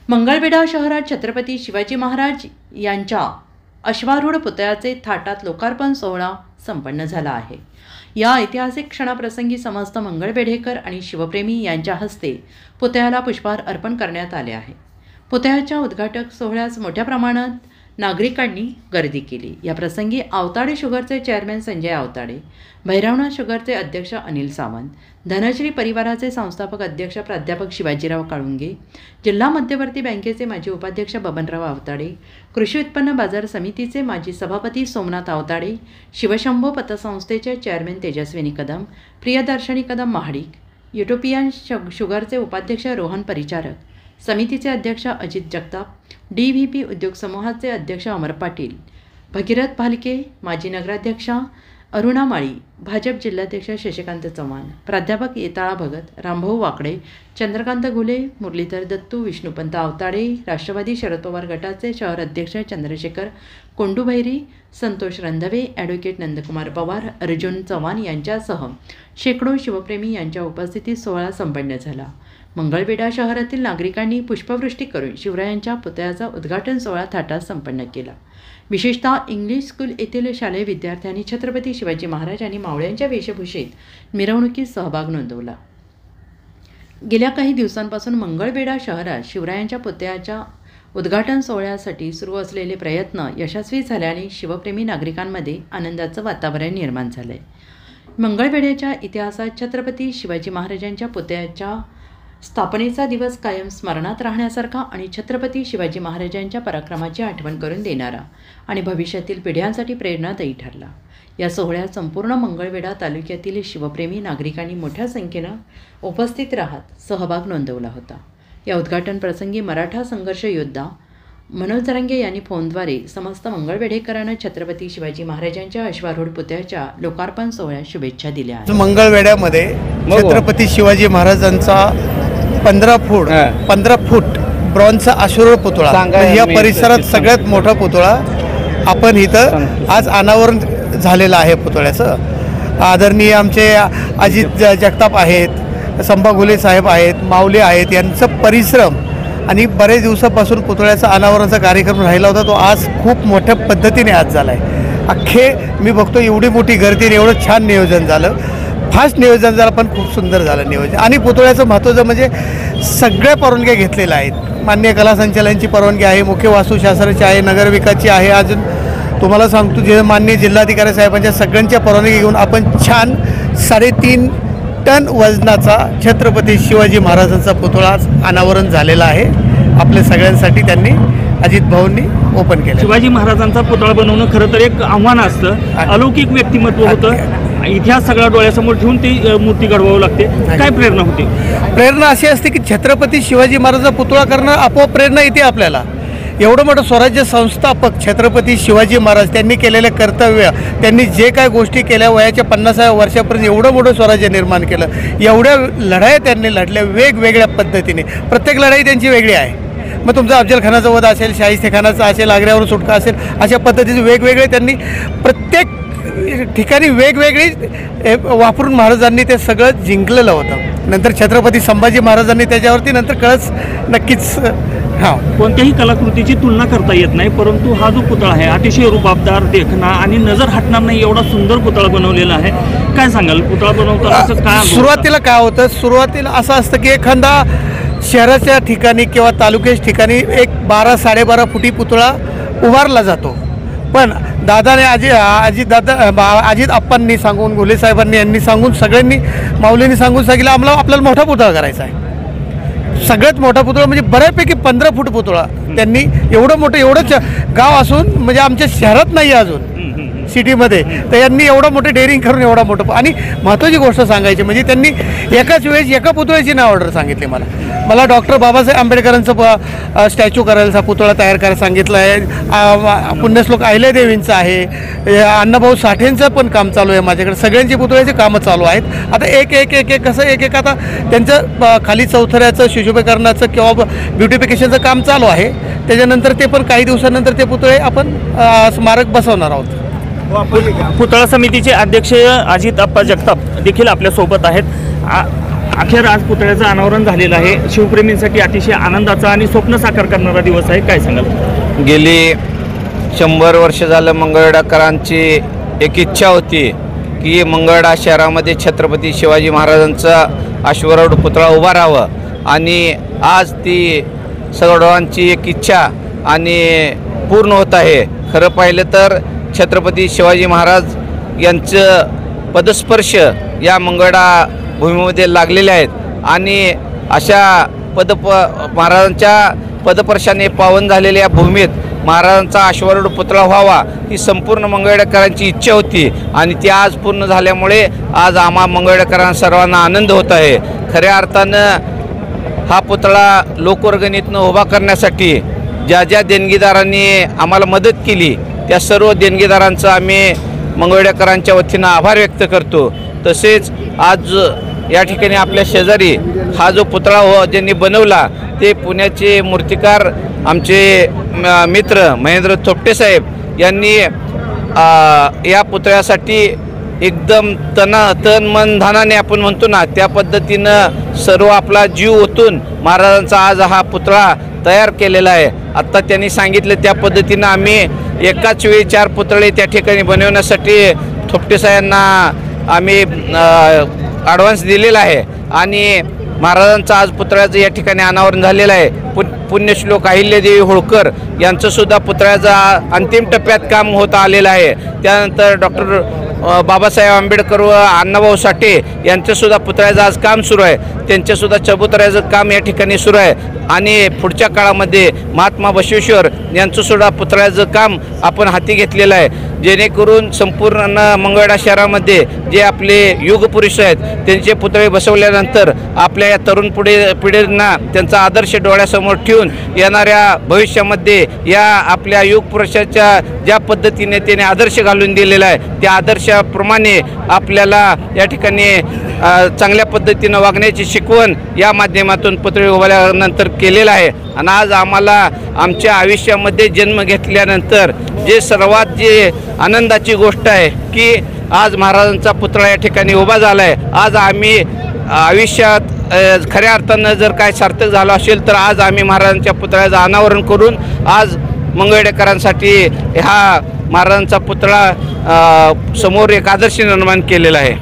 मंगळवेढा शहरात छत्रपती शिवाजी महाराज यांच्या अश्वारूढ पुतळ्याचे थाटात लोकार्पण सोहळा संपन्न झाला आहे। या ऐतिहासिक क्षणाप्रसंगी समस्त मंगळवेढेकर आणि शिवप्रेमी यांच्या हस्ते पुतळ्याला पुष्पहार अर्पण करण्यात आले आहे। पुतळ्याच्या उद्घाटक सोहळ्यास मोठ्या प्रमाणात नागरिकांनी गर्दी केली। या प्रसंगी आवताडे शुगरचे चेअरमॅन संजय आवताडे, भैरवनाथ शुगरचे अध्यक्ष अनिल सावंत, धनश्री परिवाराचे संस्थापक अध्यक्ष प्राध्यापक शिवाजीराव काळुंगे, जिल्हा मध्यवर्ती बँकेचे माजी उपाध्यक्ष बबनराव आवताडे, कृषी उत्पन्न बाजार समितीचे माजी सभापती सोमनाथ आवताडे, शिवशंभो पतसंस्थेचे चेअरमॅन तेजस्विनी कदम, प्रियदर्शनी कदम महाडिक, युटोपियन शुगरचे उपाध्यक्ष रोहन परिचारक, समितीचे अध्यक्ष अजित जगताप, DVP उद्योग समूहाचे अध्यक्ष अमर पाटील, भगीरथ भालके, माजी नगराध्यक्षा अरुणा माळी, भाजप जिल्हाध्यक्ष शशिकांत चव्हाण, प्राध्यापक येताळा भगत, रामभाऊ वाकडे, चंद्रकांत घुले, मुरलीधर दत्तू, विष्णुपंत आवताडे, राष्ट्रवादी शरद पवार गटाचे शहर अध्यक्ष चंद्रशेखर कोंडूभैरी, संतोष रंधवे, ॲडव्होकेट नंदकुमार पवार, अर्जुन चव्हाण यांच्यासह शेकडो शिवप्रेमी यांच्या उपस्थितीत सोहळा संपन्न झाला। मंगळवेढा शहरातील नागरिकांनी पुष्पवृष्टी करून शिवरायांच्या पुतळ्याचा उद्घाटन सोहळा थाटात संपन्न केला। विशेषतः इंग्लिश स्कूल येथील शालेय विद्यार्थ्यांनी छत्रपती शिवाजी महाराज आणि मावळ्यांच्या वेशभूषेत मिरवणुकीत सहभाग नोंदवला। गेल्या काही दिवसांपासून मंगळवेढा शहरात शिवरायांच्या पुतळ्याच्या उद्घाटन सोहळ्यासाठी सुरू असलेले प्रयत्न यशस्वी झाल्याने शिवप्रेमी नागरिकांमध्ये आनंदाचं वातावरण निर्माण झालंय। मंगळवेढ्याच्या इतिहासात छत्रपती शिवाजी महाराजांच्या पुतळ्याच्या स्थापनेचा दिवस कायम स्मरणात राहण्यासारखा आणि छत्रपती शिवाजी महाराजांच्या पराक्रमाची आठवण करून देणारा आणि भविष्यातील पिढ्यांसाठी प्रेरणादायी ठरला। या सोहळ्यात संपूर्ण मंगळवेढा तालुक्यातील शिवप्रेमी नागरिकांनी मोठ्या संख्येनं उपस्थित राहत सहभाग नोंदवला होता। या उद्घाटन प्रसंगी मराठा संघर्ष योद्धा मनोज जरांगे यांनी फोनद्वारे समस्त मंगळवेढेकरांना छत्रपती शिवाजी महाराजांच्या अश्वारूढ पुतळ्याच्या लोकार्पण सोहळ्यात शुभेच्छा दिल्या आहेत। मंगळवेढ्यामध्ये छत्रपती शिवाजी महाराजांचा 15 फूट ब्रॉन्झचा अश्वारूढ पुतळा, या परिसरात सगळ्यात मोठा पुतळा आपण इथं आज अनावरण झालेला आहे। पुतळ्याचं आदरणीय आमचे अजित जगताप आहेत, संभा घुले साहेब आहेत, माऊली आहेत, यांचं परिश्रम आणि बरेच दिवसापासून पुतळ्याचा अनावरणाचा कार्यक्रम राहिला होता, तो आज खूप मोठ्या पद्धतीने आज झाला आहे। अख्खे मी बघतो एवढी मोठी गर्दी, एवढं छान नियोजन झालं, फास्ट नियोजन झालं, पण खूप सुंदर झालं नियोजन। आणि पुतळ्याचं महत्त्वाचं म्हणजे सगळ्या परवानग्या घेतलेल्या आहेत। माननीय कला संचालनाची परवानगी आहे, मुख्य वास्तुशास्त्राची आहे, नगरविकासची आहे, अजून तुम्हाला सांगतो जे माननीय जिल्हाधिकारी साहेबांच्या सगळ्यांच्या परवानगी घेऊन आपण छान 3.5 टन वजनाचा छत्रपती शिवाजी महाराजांचा पुतळा अनावरण झालेला आहे। आपल्या सगळ्यांसाठी त्यांनी अजित भाऊंनी ओपन केलं। शिवाजी महाराजांचा पुतळा बनवणं खरं तर एक आव्हान असतं, अलौकिक व्यक्तिमत्व होतं, इतिहास सगळा डोळ्यासमोर ठेवून ती मूर्ती घडवावी लागते। काय प्रेरणा होती? प्रेरणा अशी असते की छत्रपती शिवाजी महाराजांचा पुतळा करणं आपोआप प्रेरणा येते आपल्याला। एवढं मोठं स्वराज्य संस्थापक छत्रपती शिवाजी महाराज, त्यांनी केलेले कर्तव्य, त्यांनी जे काय गोष्टी केल्या, वयाच्या 50व्या वर्षापर्यंत एवढं मोठं स्वराज्य निर्माण केलं, एवढ्या लढाया त्यांनी लढल्या वेगवेगळ्या पद्धतीने, प्रत्येक लढाई त्यांची वेगळी आहे। मग तुमचा अफजल खानाचा वध असेल, शाहिस्तेखानाचा असेल, आग्र्यावरून सुटका असेल, अशा पद्धतीचे वेगवेगळे त्यांनी प्रत्येक ठिकाणी वेगवेगळी वापरून महाराजांनी ते सगळं जिंकलेलं होतं। नंतर छत्रपती संभाजी महाराजांनी त्याच्यावरती नंतर कळस नक्कीच कोणत्याही कलाकृतीची तुलना करता येत नाही, परंतु हा जो पुतळा आहे अतिशय रुबाबदार, देखणा आणि नजर हटणार नाही एवढा सुंदर पुतळा बनवलेला आहे। काय सांगाल पुतळा बनवताना असं काय? सुरुवातीला काय होतं, सुरुवातीला असं असतं की एखादा शहराच्या ठिकाणी किंवा तालुक्याच्या ठिकाणी एक 12-12.5 फुटी पुतळा उभारला जातो, पण दादाने अजित आप्पांनी सांगून, घुले साहेबांनी यांनी सांगून, सगळ्यांनी माऊलींनी सांगून सांगितलं आपल्याला मोठा पुतळा करायचा आहे। सगळ्यात मोठा पुतळा म्हणजे बऱ्यापैकी 15 फूट पुतळा त्यांनी, एवढं मोठं, एवढंच गाव असून म्हणजे आमच्या शहरात नाही अजून सिटीमध्ये, तर यांनी एवढं मोठं डेअरिंग करून एवढा मोठं। आणि महत्त्वाची गोष्ट सांगायची म्हणजे त्यांनी एकाच वेळेस एका पुतळ्याची नाव ऑर्डर सांगितली मला डॉक्टर बाबासाहेब आंबेडकरांचं स्टॅच्यू करायचा पुतळा तयार करायला सांगितलं आहे, पुण्यश्लोक अहिल्यादेवींचं आहे, अण्णाभाऊ साठेंचं पण काम चालू आहे माझ्याकडे, सगळ्यांची पुतळ्याची कामं चालू आहेत। आता एक कसं एक आता त्यांचं खाली चौथऱ्याचं शिशुभीकरणाचं किंवा ब्युटिफिकेशनचं काम चालू आहे, त्याच्यानंतर ते पण काही दिवसानंतर ते पुतळे आपण स्मारक बसवणार आहोत। पुतळा समितीचे अध्यक्ष अजित आप्पा जगताप देखील आपल्या सोबत आहेत। अखेर आज पुतळ्याचं अनावरण झालेलं आहे. शिवप्रेमींसाठी अतिशय आनंदाचा आणि स्वप्न साकार करणारा दिवस आहे. काय सांगाल? गेली 100 वर्ष झालं मंगळवेढाकरांची एक इच्छा होती की मंगळवेढा शहरामध्ये छत्रपती शिवाजी महाराजांचा अश्वारूढ पुतळा उभा राहावं, आणि आज ती सर्वांची एक इच्छा आणि पूर्ण होत आहे. खरं पाहिलं तर छत्रपती शिवाजी महाराज यांचं पदस्पर्श या मंगळवेढा भूमीमध्ये लागलेले आहेत, आणि अशा महाराजांच्या पदस्पर्शाने पावन झालेल्या या भूमीत महाराजांचा अश्वारूढ पुतळा व्हावा ही संपूर्ण मंगळवेढाकरांची इच्छा होती, आणि ती आज पूर्ण झाल्यामुळे आज आम्हा मंगळवेढाकरांना सर्वांना आनंद होत आहे. खऱ्या अर्थानं हा पुतळा लोकवर्गणीतनं उभा करण्यासाठी ज्या ज्या देणगीदारांनी आम्हाला मदत केली त्या सर्व देणगीदारांचं आम्ही मंगळवेढाकरांच्या वतीनं आभार व्यक्त करतो. तसेच आज या ठिकाणी आपल्या शेजारी हा जो पुतळा ज्यांनी बनवला ते पुण्याचे मूर्तिकार आमचे मित्र महेंद्र थोपटे साहेब यांनी या पुतळ्यासाठी एकदम तन मन धनाने आपण म्हणतो ना त्या पद्धतीनं सर्व आपला जीव ओतून महाराजांचा आज हा पुतळा तयार केलेला आहे. आत्ता त्यांनी सांगितलं त्या पद्धतीनं आम्ही एकाच वेळी 4 पुतळे त्या ठिकाणी बनवण्यासाठी थोपटे साहेबांना आम्ही ॲडव्हान्स दिलेला आहे, आणि महाराजांचा आज पुतळ्याचं या ठिकाणी अनावरण झालेलं आहे. पुण्यश्लोक अहिल्यादेवी होळकर यांचंसुद्धा पुतळ्याचं अंतिम टप्प्यात काम होत आलेलं आहे. त्यानंतर डॉक्टर बाबासाहेब आंबेडकर व अण्णाभाऊ साठे यांचंसुद्धा पुतळ्याचं आज काम सुरू आहे. त्यांच्यासुद्धा चबुतऱ्याचं काम या ठिकाणी सुरू आहे, आणि पुढच्या काळामध्ये महात्मा बसवेश्वर यांचंसुद्धा पुतळ्याचं काम आपण हाती घेतलेलं आहे, जेणेकरून संपूर्ण मंगळवेढा शहरामध्ये जे आपले युगपुरुष आहेत त्यांचे पुतळे बसवल्यानंतर आपल्या या तरुण पिढींना त्यांचा आदर्श डोळ्यासमोर ठेवून येणाऱ्या भविष्यामध्ये या आपल्या युगपुरुषाच्या ज्या पद्धतीने त्याने आदर्श घालून दिलेला आहे त्या आदर्शाप्रमाणे आपल्याला या ठिकाणी चांगल्या पद्धतीनं वागण्याची शिकवण या माध्यमातून पुतळे उभारल्यानंतर केलेलं आहे. आणि आज आम्हाला आमच्या आयुष्यामध्ये जन्म घेतल्यानंतर जे सर्वात जे आनंदाची गोष्ट आहे की आज महाराजांचा पुतळा या ठिकाणी उभा झाला आहे. आज आम्ही आयुष्यात खऱ्या अर्थानं जर काय सार्थक झालं असेल तर आज आम्ही महाराजांच्या पुतळ्याचं अनावरण करून आज मंगळवेढाकरांसाठी हा महाराजांचा पुतळा समोर एक आदर्श निर्माण केलेला आहे.